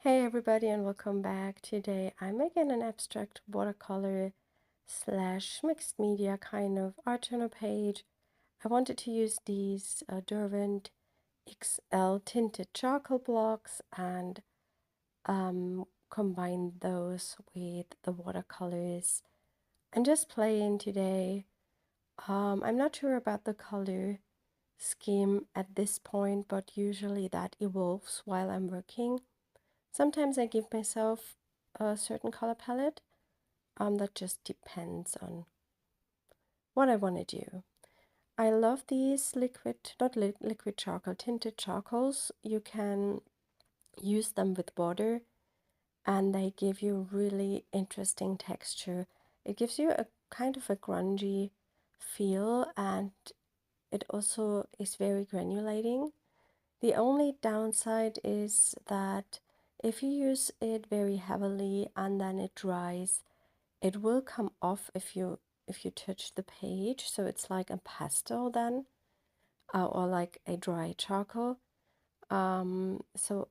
Hey everybody and welcome back. Today I'm making an abstract watercolor slash mixed media kind of art journal page. I wanted to use these Derwent XL tinted charcoal blocks and combine those with the watercolors and just play in today. I'm not sure about the color scheme at this point, but usually that evolves while I'm working. Sometimes I give myself a certain color palette. That just depends on what I want to do. I love these liquid charcoal, tinted charcoals. You can use them with water and they give you really interesting texture. It gives you a kind of a grungy feel and it also is very granulating. The only downside is that if you use it very heavily and then it dries, it will come off if you touch the page. So it's like a pastel then, or like a dry charcoal. So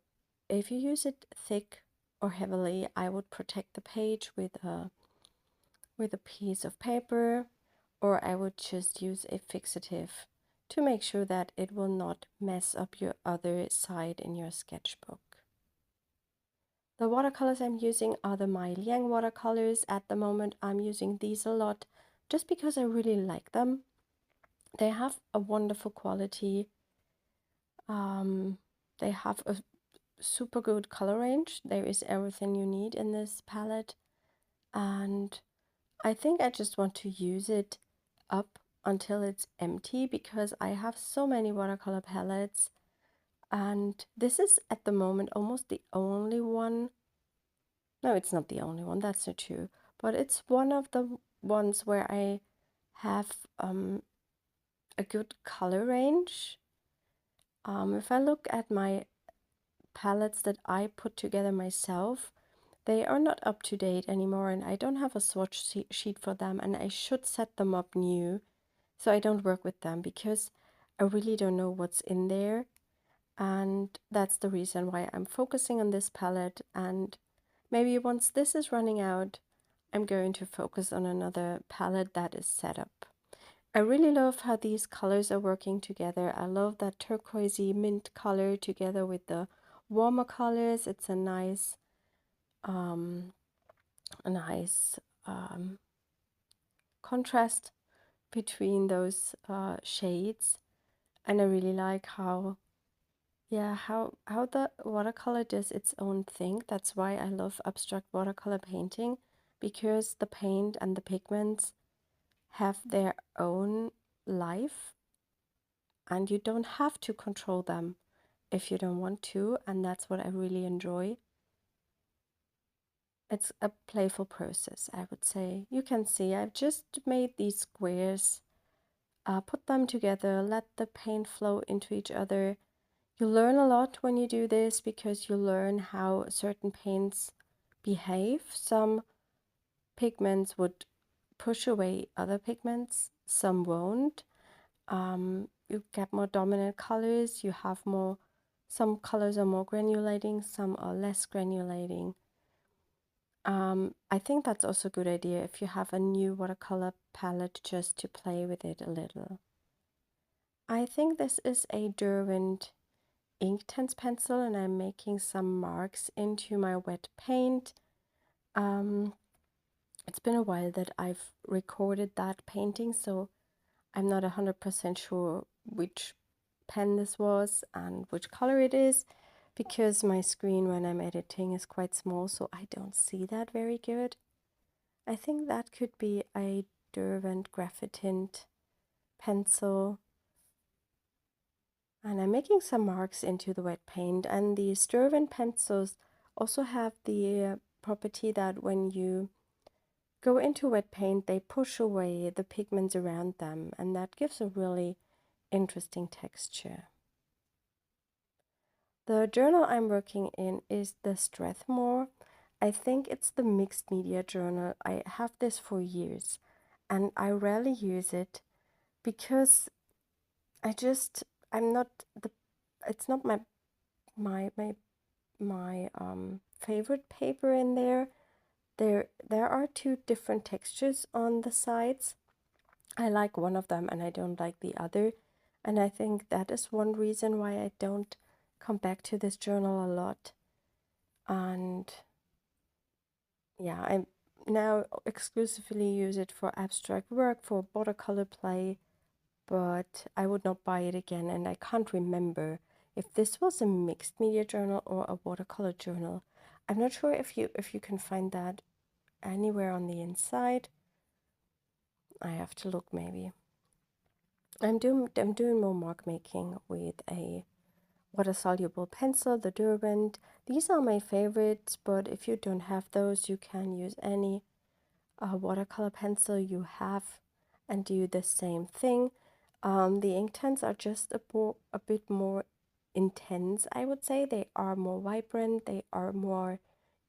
if you use it thick or heavily, I would protect the page with a piece of paper, or I would just use a fixative to make sure that it will not mess up your other side in your sketchbook. The watercolors I'm using are the MeiLiang watercolors. At the moment, I'm using these a lot just because I really like them. They have a wonderful quality. They have a super good color range. There is everything you need in this palette. And I think I just want to use it up until it's empty because I have so many watercolor palettes. And this is at the moment almost the only one. No, it's not the only one, that's not true. But it's one of the ones where I have a good color range. If I look at my palettes that I put together myself, they are not up to date anymore and I don't have a swatch sheet for them and I should set them up new so I don't work with them because I really don't know what's in there. And that's the reason why I'm focusing on this palette, and maybe once this is running out, I'm going to focus on another palette that is set up. I really love how these colors are working together. I love that turquoisey mint color together with the warmer colors. It's a nice, contrast between those shades, and I really like how the watercolor does its own thing. That's why I love abstract watercolor painting, because the paint and the pigments have their own life and you don't have to control them if you don't want to, and that's what I really enjoy. It's a playful process, I would say. You can see I've just made these squares, put them together, let the paint flow into each other. You learn a lot when you do this because you learn how certain paints behave. Some pigments would push away other pigments, some won't. You get more dominant colors, you have more, some colors are more granulating, some are less granulating. I think that's also a good idea if you have a new watercolor palette, just to play with it a little. I think this is a Derwent Inktense pencil and I'm making some marks into my wet paint. It's been a while that I've recorded that painting, so I'm not 100% sure which pen this was and which color it is, because my screen when I'm editing is quite small, so I don't see that very good. I think that could be a Derwent Graphitint pencil. And I'm making some marks into the wet paint, and these Derwent pencils also have the property that when you go into wet paint, they push away the pigments around them, and that gives a really interesting texture. The journal I'm working in is the Strathmore. I think it's the mixed media journal. I have this for years and I rarely use it because I'm not the, it's not my my favorite paper in there. There are two different textures on the sides. I like one of them and I don't like the other. And I think that is one reason why I don't come back to this journal a lot. And yeah, I now exclusively use it for abstract work, for watercolor play, but I would not buy it again. And I can't remember if this was a mixed media journal or a watercolor journal. I'm not sure if you can find that anywhere on the inside. I have to look maybe. I'm doing more mark making with a water-soluble pencil, the Derwent. These are my favorites, but if you don't have those, you can use any watercolor pencil you have and do the same thing. The Inktense are just a bit more intense, I would say. They are more vibrant, they are more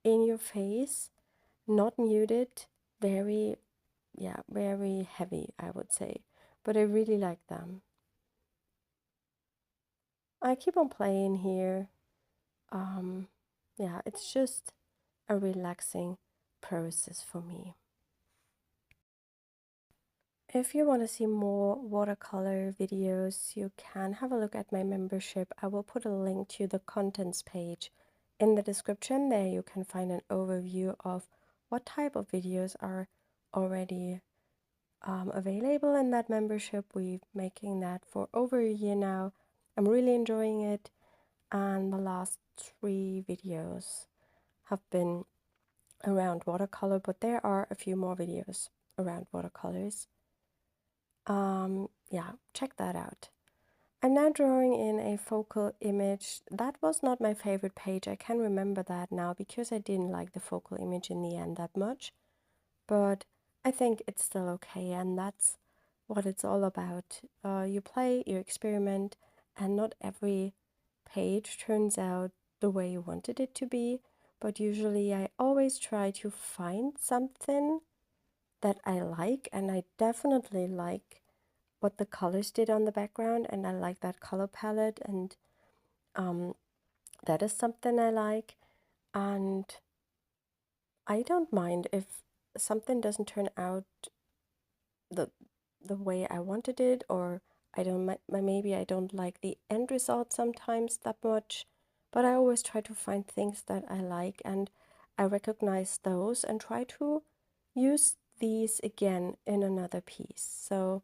in your face, not muted, very, yeah, very heavy, I would say. But I really like them. I keep on playing here. Yeah, it's just a relaxing process for me. If you want to see more watercolor videos, you can have a look at my membership. I will put a link to the contents page in the description. There you can find an overview of what type of videos are already available in that membership. We're making that for over a year now. I'm really enjoying it, and the last 3 videos have been around watercolor, but there are a few more videos around watercolors. Yeah, check that out. I'm now drawing in a focal image. That was not my favorite page. I can remember that now because I didn't like the focal image in the end that much. But I think it's still okay, and that's what it's all about. You play, you experiment, and not every page turns out the way you wanted it to be. But usually I always try to find something that I like, and I definitely like what the colors did on the background, and I like that color palette, and that is something I like. And I don't mind if something doesn't turn out the way I wanted it, or I don't maybe I don't like the end result sometimes that much, but I always try to find things that I like, and I recognize those and try to use these again in another piece. So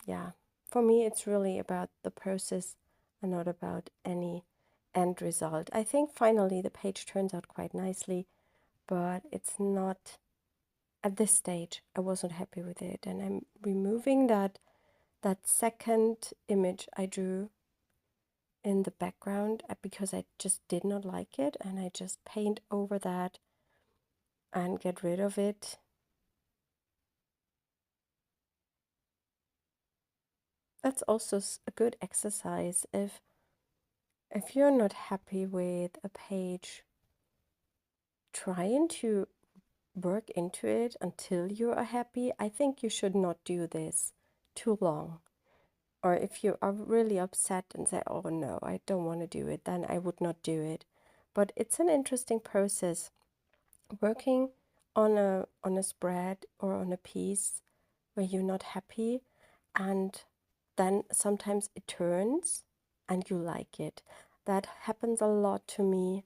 yeah, for me it's really about the process and not about any end result. I think finally the page turns out quite nicely, but it's not, at this stage I wasn't happy with it, and I'm removing that second image I drew in the background because I just did not like it, and I just paint over that and get rid of it. That's also a good exercise if you're not happy with a page, trying to work into it until you are happy. I think you should not do this too long. Or if you are really upset and say, oh no, I don't want to do it, then I would not do it. But it's an interesting process working on a spread or on a piece where you're not happy, and then sometimes it turns and you like it. That happens a lot to me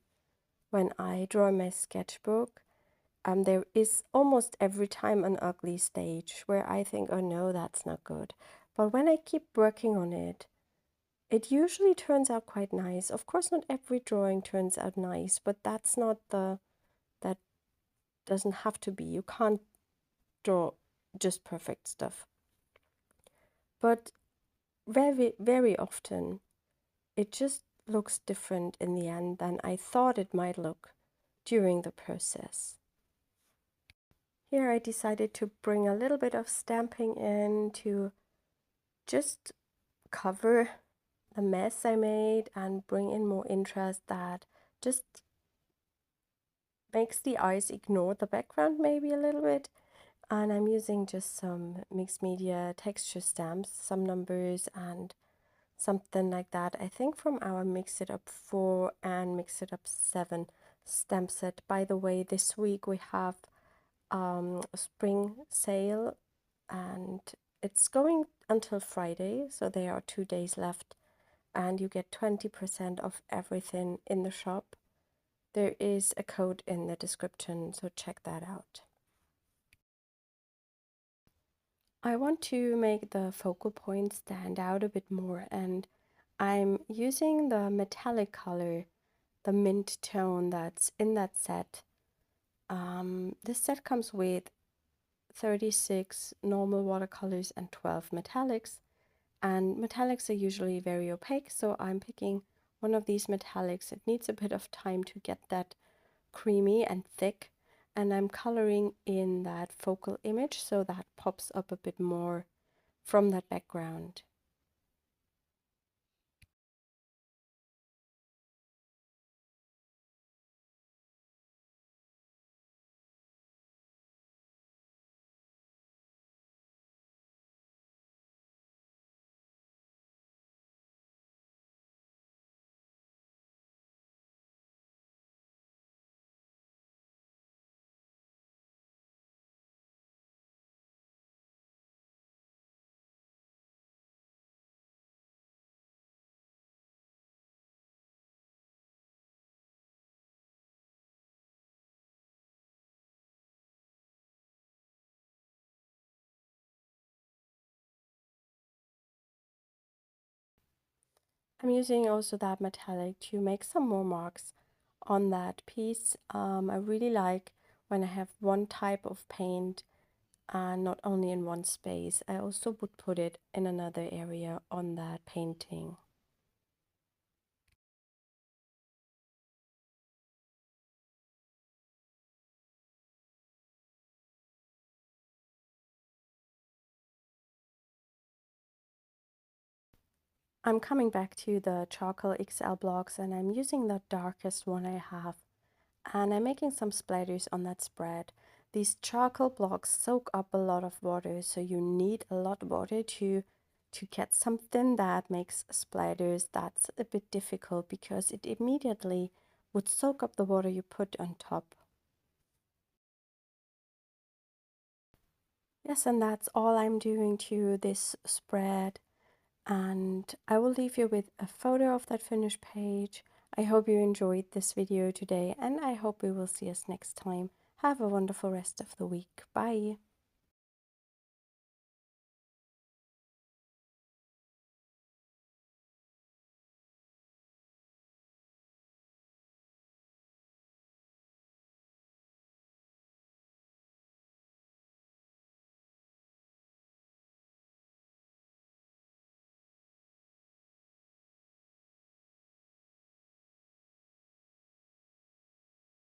when I draw my sketchbook. There is almost every time an ugly stage where I think, oh no, that's not good. But when I keep working on it, it usually turns out quite nice. Of course, not every drawing turns out nice, but that's not that doesn't have to be. You can't draw just perfect stuff. But very, very often, it just looks different in the end than I thought it might look during the process. Here I decided to bring a little bit of stamping in to just cover the mess I made and bring in more interest that just makes the eyes ignore the background maybe a little bit. And I'm using just some mixed media texture stamps, some numbers and something like that. I think from our Mix It Up 4 and Mix It Up 7 stamp set. By the way, this week we have a spring sale and it's going until Friday, so there are 2 days left and you get 20% of everything in the shop. There is a code in the description, so check that out. I want to make the focal point stand out a bit more, and I'm using the metallic color, the mint tone that's in that set. This set comes with 36 normal watercolors and 12 metallics, and metallics are usually very opaque, so I'm picking one of these metallics. It needs a bit of time to get that creamy and thick, and I'm coloring in that focal image so that pops up a bit more from that background. I'm using also that metallic to make some more marks on that piece. I really like when I have one type of paint and not only in one space. I also would put it in another area on that painting. I'm coming back to the charcoal XL blocks and I'm using the darkest one I have. And I'm making some splatters on that spread. These charcoal blocks soak up a lot of water, so you need a lot of water to get something that makes splatters. That's a bit difficult because it immediately would soak up the water you put on top. Yes, and that's all I'm doing to this spread. And I will leave you with a photo of that finished page. I hope you enjoyed this video today, and I hope we will see us next time. Have a wonderful rest of the week. Bye.